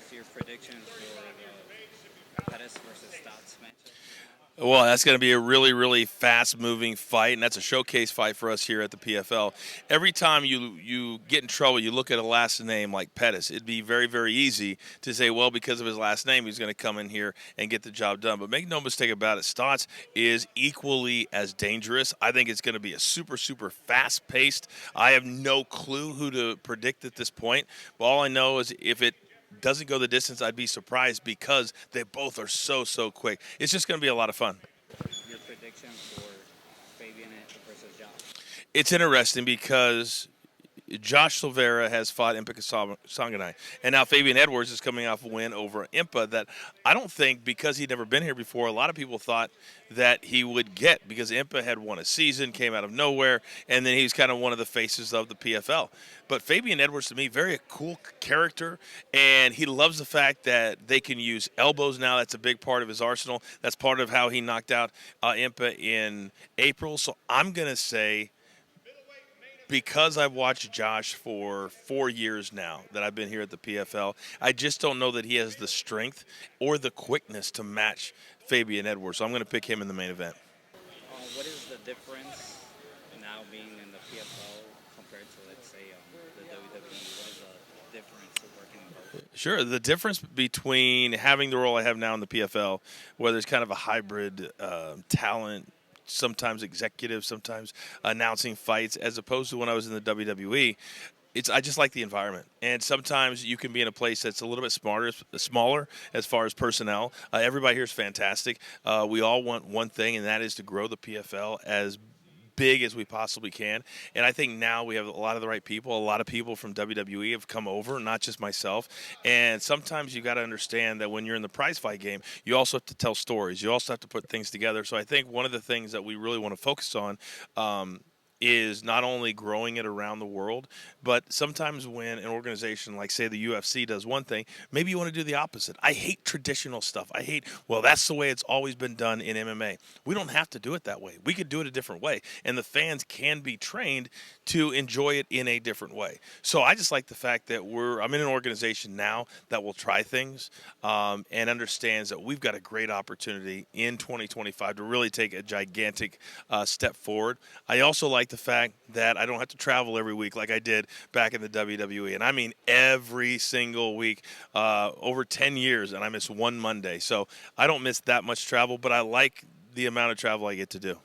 is your prediction for the Pettis versus Stots matchup? Well, that's going to be a really, really fast-moving fight, and that's a showcase fight for us here at the PFL. Every time you get in trouble, you look at a last name like Pettis. It'd be very, very easy to say, well, because of his last name, he's going to come in here and get the job done. But make no mistake about it, Stotts is equally as dangerous. I think it's going to be a super, super fast-paced. I have no clue who to predict at this point. But all I know is if it doesn't go the distance, I'd be surprised because they both are so quick. It's just going to be a lot of fun. Your prediction for Fabian versus Josh? It's interesting because Josh Silveira has fought Impa Sanganay, and now Fabian Edwards is coming off a win over Impa that I don't think, because he'd never been here before, a lot of people thought that he would get, because Impa had won a season, came out of nowhere, and then he's kind of one of the faces of the PFL. But Fabian Edwards, to me, very cool character, and he loves the fact that they can use elbows now. That's a big part of his arsenal. That's part of how he knocked out Impa in April. So I'm going to say, because I've watched Josh for 4 years now that I've been here at the PFL, I just don't know that he has the strength or the quickness to match Fabian Edwards. So I'm going to pick him in the main event. What is the difference now being in the PFL compared to, let's say, the WWE? What is the difference of working in both? Sure. The difference between having the role I have now in the PFL, where there's kind of a hybrid talent, sometimes executive, sometimes announcing fights, as opposed to when I was in the WWE. I just like the environment, and sometimes you can be in a place that's a little bit smaller as far as personnel. Everybody here is fantastic. We all want one thing, and that is to grow the PFL as big as we possibly can. And I think now we have a lot of the right people. A lot of people from WWE have come over, not just myself. And sometimes you got to understand that when you're in the prize fight game, you also have to tell stories. You also have to put things together. So I think one of the things that we really want to focus on is not only growing it around the world, but sometimes when an organization like, say, the UFC does one thing, maybe you want to do the opposite. I hate traditional stuff. I hate, well, that's the way it's always been done in MMA. We don't have to do it that way. We could do it a different way, and the fans can be trained to enjoy it in a different way. So I just like the fact that I'm in an organization now that will try things and understands that we've got a great opportunity in 2025 to really take a gigantic step forward. I also like the fact that I don't have to travel every week like I did back in the WWE. And I mean every single week, over 10 years, and I miss one Monday. So I don't miss that much travel, but I like the amount of travel I get to do.